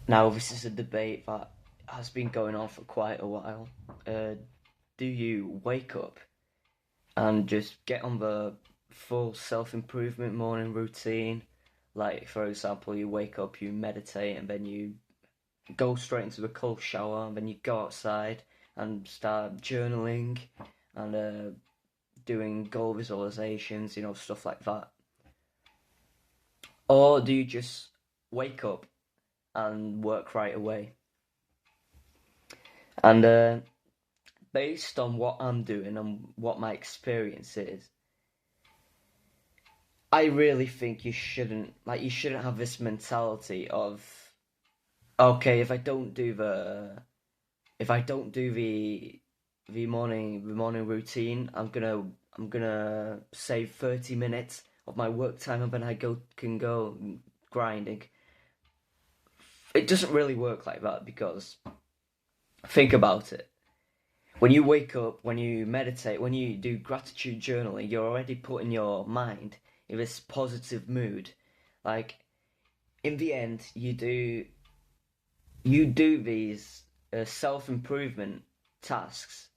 Now, this is a debate that has been going on for quite a while. Uh, do you wake up and just get on the full self improvement morning routine? Like, for example, you wake up, you meditate, and then you go straight into the cold shower, and then you go outside and start journaling and doing goal visualizations, stuff like that. Or do you just wake up and work right away? And based on what I'm doing and what my experience is, I really think you shouldn't have this mentality of, okay, if I don't do the morning routine, I'm gonna save 30 minutes of my work time and then I can go grinding. It doesn't really work like that because think about it. When you wake up, when you meditate, when you do gratitude journaling, you're already putting your mind in this positive mood. Like in the end, you do these self improvement tasks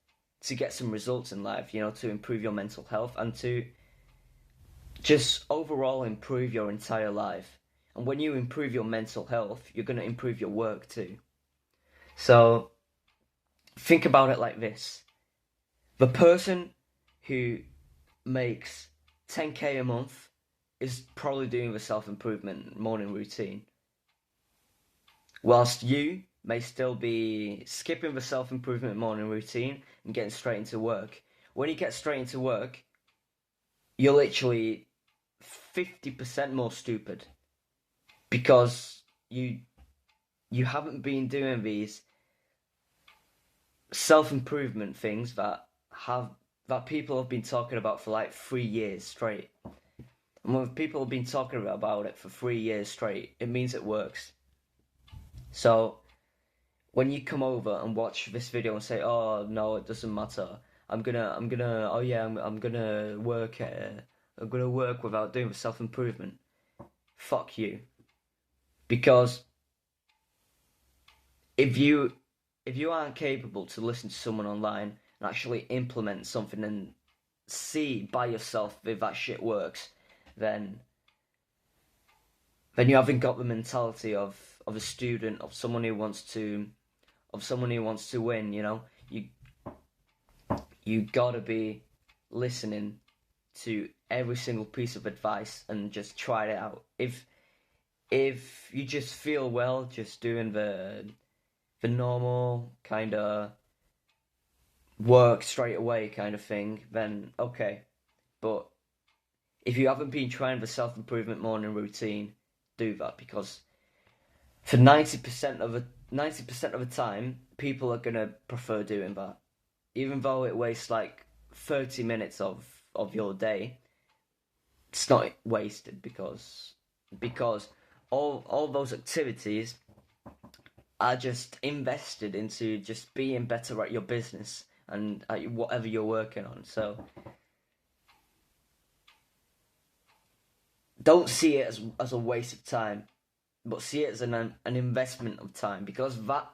to get some results in life. To improve your mental health and to just overall improve your entire life. And when you improve your mental health, you're going to improve your work too. So think about it like this: the person who makes 10k a month is probably doing the self improvement morning routine, whilst you may still be skipping the self improvement morning routine and getting straight into work. When you get straight into work, you're literally 50% more stupid because you haven't been doing these self improvement things that people have been talking about for like 3 years straight. And when people have been talking about it for 3 years straight, it means it works. So when you come over and watch this video and say, "Oh no, it doesn't matter. Oh yeah, I'm gonna work without doing the self improvement." Fuck you, because if you if you aren't capable to listen to someone online and actually implement something and see by yourself if that shit works, then you haven't got the mentality of a student, of someone who wants to win. You gotta be listening to every single piece of advice and just try it out. If you just feel well just doing the normal kind of work straight away kind of thing, then okay. But if you haven't been trying the self improvement morning routine, do that, because for 90% of the time, people are gonna prefer doing that, even though it wastes like 30 minutes of your day. It's not wasted because all those activities are just invested into just being better at your business and at whatever you're working on. So don't see it as a waste of time, but see it as an investment of time, because that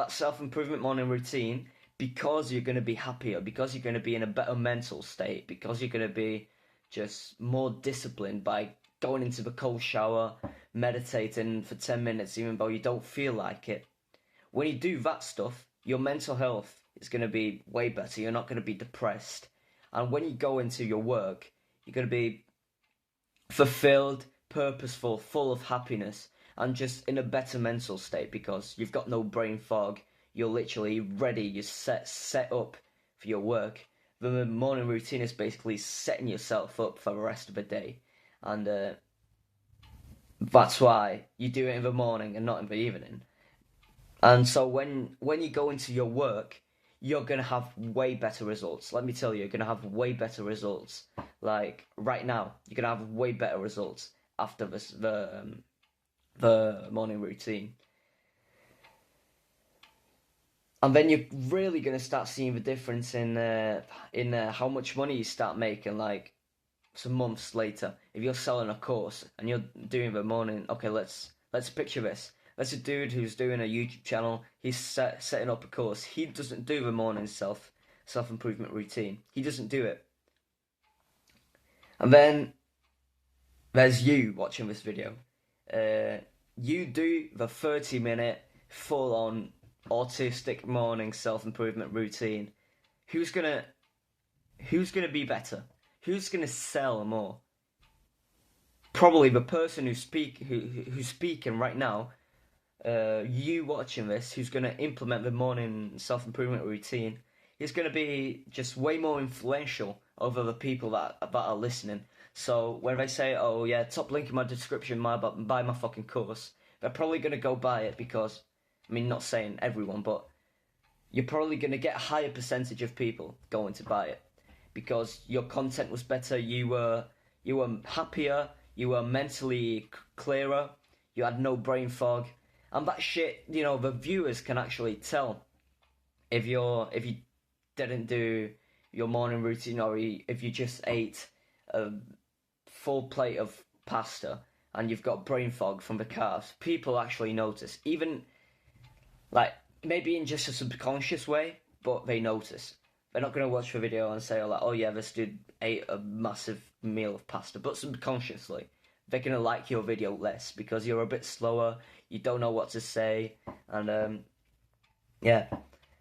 self improvement morning routine, because you're going to be happier, because you're going to be in a better mental state, because you're going to be just more disciplined by going into the cold shower, meditating for 10 minutes, even though you don't feel like it. When you do that stuff, your mental health is going to be way better. You're not going to be depressed. And when you go into your work, you're going to be fulfilled, purposeful, full of happiness, and just in a better mental state because you've got no brain fog. You're literally ready. You're set up for your work. The morning routine is basically setting yourself up for the rest of the day, and that's why you do it in the morning and not in the evening. And so when you go into your work, you're gonna have way better results. Let me tell you, you're gonna have way better results. Like right now, you're gonna have way better results after the morning routine, and then you're really gonna start seeing the difference in how much money you start making. Like some months later, if you're selling a course and you're doing the morning, okay, let's picture this. There's a dude who's doing a YouTube channel. He's setting up a course. He doesn't do the morning self-improvement routine. He doesn't do it. And then there's you watching this video. You do the 30-minute full-on autistic morning self-improvement routine. Who's gonna be better? Who's gonna sell more? Probably the person who's speaking right now. You watching this, who's gonna implement the morning self-improvement routine, is gonna be just way more influential over the people that are listening. So when they say, "Oh yeah, top link in my description, buy my fucking course," they're probably gonna go buy it because, I mean, not saying everyone, but you're probably gonna get a higher percentage of people going to buy it because your content was better. You were happier. You were mentally clearer. You had no brain fog, and that shit. You know, the viewers can actually tell if you didn't do your morning routine, or if you just ate a full plate of pasta and you've got brain fog from the carbs. People actually notice, even like maybe in just a subconscious way, but they notice. They're not going to watch the video and say, like, "Oh yeah, this dude ate a massive meal of pasta," but subconsciously they're going to like your video less because you're a bit slower, you don't know what to say, and yeah.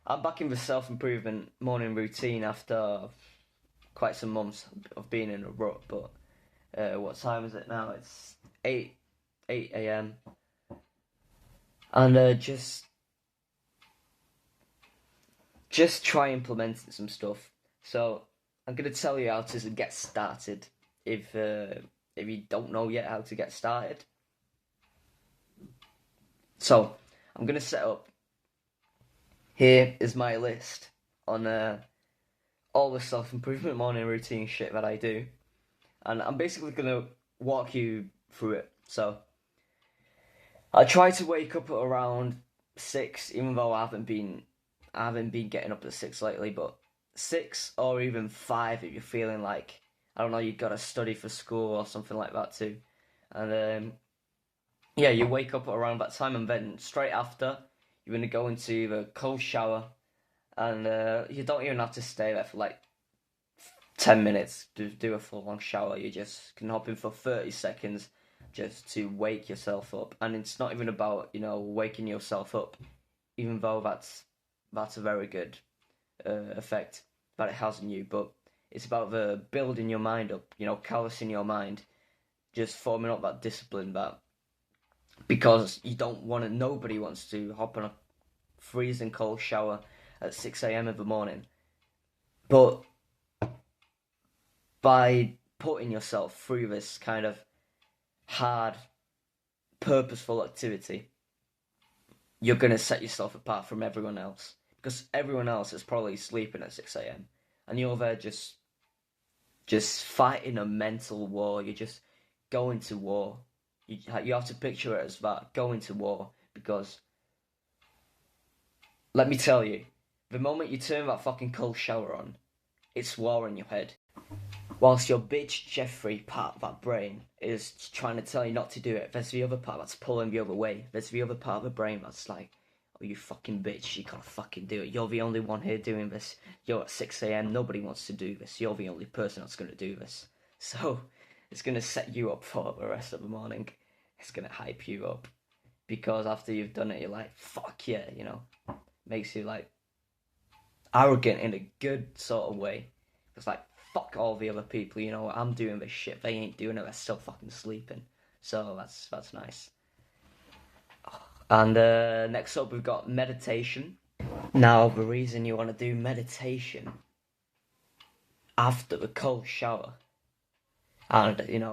I'm back in the self-improvement morning routine after quite some months of being in a rut, but what time is it now? It's 8 a.m. And just try implementing some stuff. So I'm gonna tell you how to get started if you don't know yet how to get started. So I'm gonna set up. Here is my list on all the self-improvement morning routine shit that I do, and I'm basically gonna walk you through it. So I try to wake up at around 6, even though I haven't been getting up at 6 lately, but 6 or even 5 if you're feeling like, I don't know, you've got to study for school or something like that too. And yeah, you wake up at around that time, and then straight after you're gonna go into the cold shower, and you don't even have to stay there for like 10 minutes to do a full-on shower. You just can hop in for 30 seconds just to wake yourself up. And it's not even about, waking yourself up, even though that's a very good effect that it has on you. But it's about the building your mind up, callousing your mind, just forming up that discipline, that because nobody wants to hop on a freezing cold shower at 6 a.m. in the morning. But by putting yourself through this kind of hard, purposeful activity, you're going to set yourself apart from everyone else. Because everyone else is probably sleeping at 6 a.m. and you're there just fighting a mental war. You're just going to war. You have to picture it as that, going to war, because let me tell you, the moment you turn that fucking cold shower on, it's war in your head. Whilst your bitch Jeffrey part of that brain is trying to tell you not to do it, there's the other part that's pulling the other way. There's the other part of the brain that's like, "Oh, you fucking bitch, you gotta fucking do it. You're the only one here doing this. You're at 6 a.m, nobody wants to do this. You're the only person that's gonna do this." So, it's gonna set you up for the rest of the morning. It's gonna hype you up. Because after you've done it, you're like, "Fuck yeah," Makes you like arrogant in a good sort of way. It's like, fuck all the other people, I'm doing this shit, they ain't doing it, they're still fucking sleeping. So that's nice. And next up we've got meditation. Now the reason you want to do meditation after the cold shower and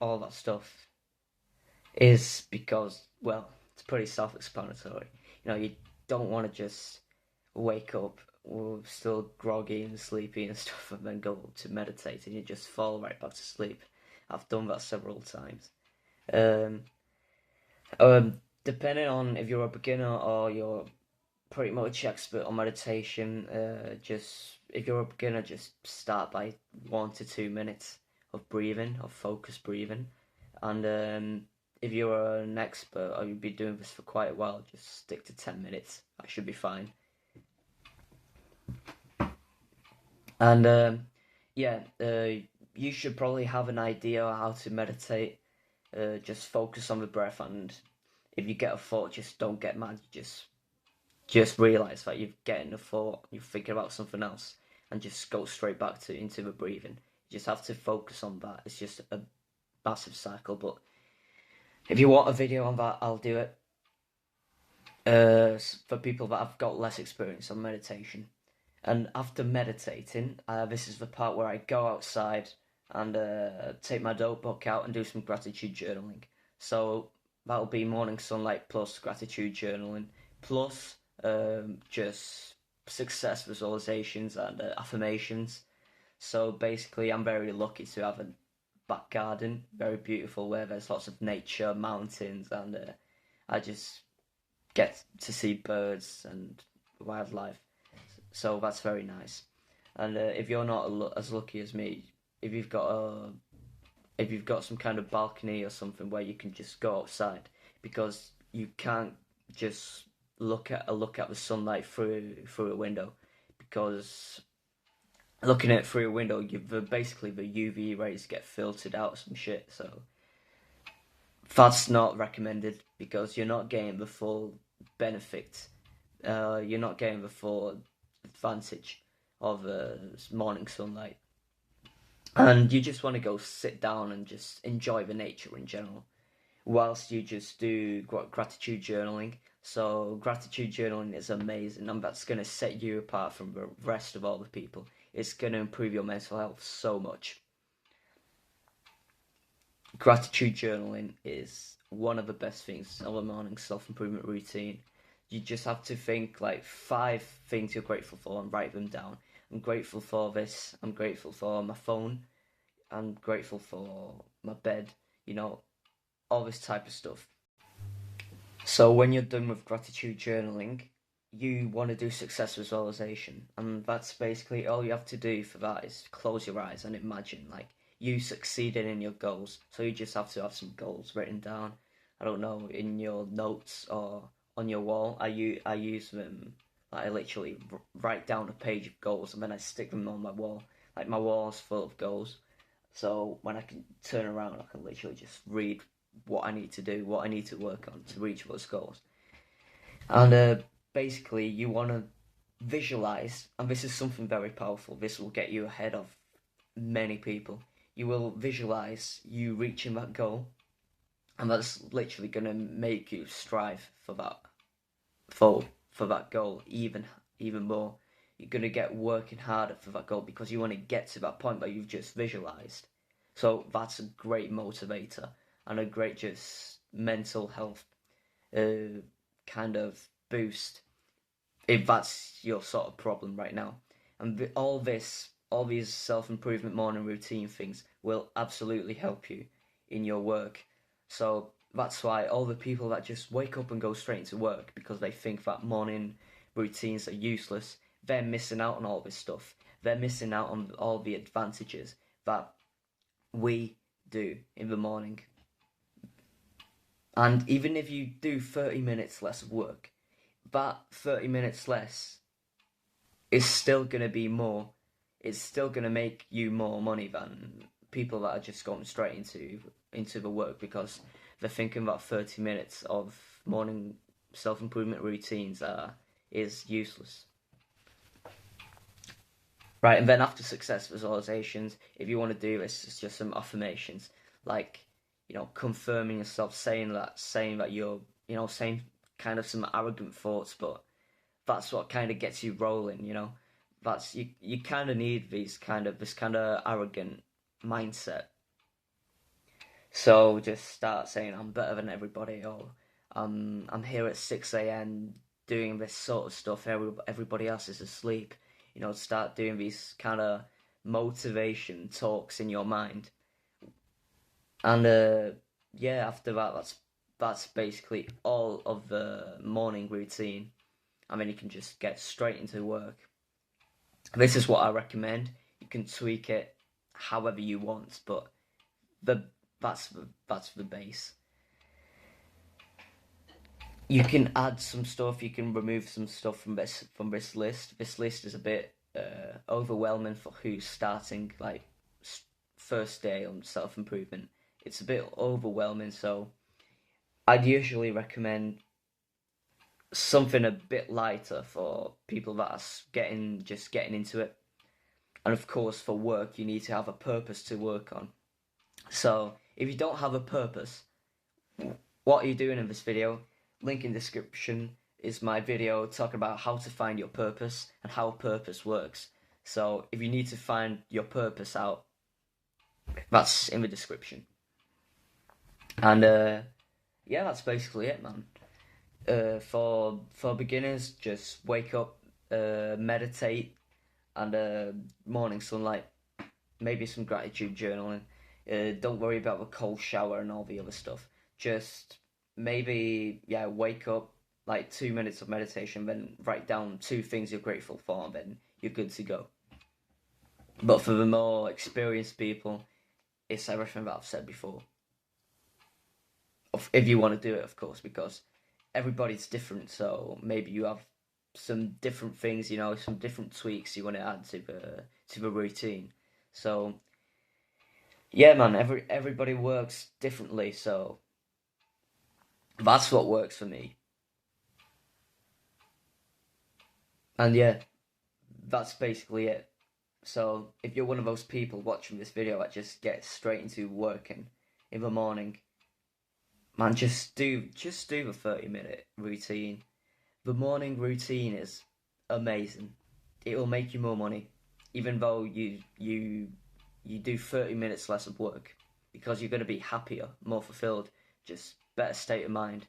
all that stuff is because, well, it's pretty self-explanatory. You don't want to just wake up still groggy and sleepy and stuff and then go to meditate and you just fall right back to sleep. I've done that several times. Depending on if you're a beginner or you're pretty much expert on meditation, if you're a beginner, just start by 1 to 2 minutes of breathing, of focused breathing, and if you're an expert or you've been doing this for quite a while, just stick to 10 minutes. That should be fine. And yeah, you should probably have an idea how to meditate. Just focus on the breath, and if you get a thought, just don't get mad. Just realize that you're getting a thought, you're thinking about something else, and just go straight back to into the breathing. You just have to focus on that. It's just a massive cycle. But if you want a video on that, I'll do it. For people that have got less experience on meditation. And after meditating, this is the part where I go outside and take my notebook out and do some gratitude journaling. So that'll be morning sunlight plus gratitude journaling plus just success visualizations and affirmations. So basically, I'm very lucky to have a back garden, very beautiful, where there's lots of nature, mountains, and I just get to see birds and wildlife. So that's very nice. And if you're not as lucky as me, if you've got some kind of balcony or something where you can just go outside, because you can't just look at the sunlight through a window, because looking at it through a window, basically the UV rays get filtered out some shit. So that's not recommended, because you're not getting the full benefit. You're not getting the full advantage of morning sunlight, and you just want to go sit down and just enjoy the nature in general whilst you just do gratitude journaling. So gratitude journaling is amazing, and that's going to set you apart from the rest of all the people. It's going to improve your mental health so much. Gratitude journaling is one of the best things of a morning self-improvement routine. You just have to think like 5 things you're grateful for and write them down. I'm grateful for this. I'm grateful for my phone. I'm grateful for my bed. All this type of stuff. So when you're done with gratitude journaling, you want to do success visualization. And that's basically all you have to do for that is close your eyes and imagine like you succeeding in your goals. So you just have to have some goals written down. I don't know, in your notes or on your wall. I use them. Like, I literally write down a page of goals and then I stick them on my wall. Like, my wall's full of goals, so when I can turn around, I can literally just read what I need to do, what I need to work on to reach those goals. And basically, you want to visualize, and this is something very powerful. This will get you ahead of many people. You will visualize you reaching that goal, and that's literally going to make you strive for that for that goal even more. You're going to get working harder for that goal because you want to get to that point that you've just visualized. So that's a great motivator and a great just mental health kind of boost if that's your sort of problem right now. And all these self-improvement morning routine things will absolutely help you in your work. So that's why all the people that just wake up and go straight into work because they think that morning routines are useless, they're missing out on all this stuff. They're missing out on all the advantages that we do in the morning. And even if you do 30 minutes less of work, that 30 minutes less is still going to be more. It's still going to make you more money than people that are just going straight into the work because they're thinking that 30 minutes of morning self-improvement routines is useless. Right, and then after success visualizations, if you want to do this, it's just some affirmations, like, confirming yourself, saying that you're, saying kind of some arrogant thoughts, but that's what kind of gets you rolling, That's you kind of need this kind of arrogant mindset. So just start saying I'm better than everybody, or I'm here at 6 a.m. doing this sort of stuff. Everybody else is asleep. Start doing these kind of motivation talks in your mind. And after that, that's basically all of the morning routine. I mean, you can just get straight into work. This is what I recommend. You can tweak it however you want, but that's the base. you can add some stuff, you can remove some stuff from this list. This list is a bit overwhelming for who's starting like first day on self improvement. It's a bit overwhelming, so I'd usually recommend something a bit lighter for people that are just getting into it. And of course, for work, you need to have a purpose to work on. So if you don't have a purpose, what are you doing in this video? Link in description is my video talking about how to find your purpose and how purpose works. So if you need to find your purpose out, that's in the description. And yeah, that's basically it, man. For beginners, just wake up, meditate, and morning sunlight, maybe some gratitude journaling. Don't worry about the cold shower and all the other stuff. Just maybe, yeah, wake up, like 2 minutes of meditation, then write down 2 things you're grateful for, and then you're good to go. But for the more experienced people, it's everything that I've said before. If you want to do it, of course, because everybody's different, so maybe you have some different things, some different tweaks you want to add to the routine. So yeah, man, everybody works differently, so that's what works for me. And yeah, that's basically it. So if you're one of those people watching this video that just gets straight into working in the morning, man, just do the 30-minute routine. The morning routine is amazing. It will make you more money, even though you do 30 minutes less of work, because you're going to be happier, more fulfilled, just better state of mind.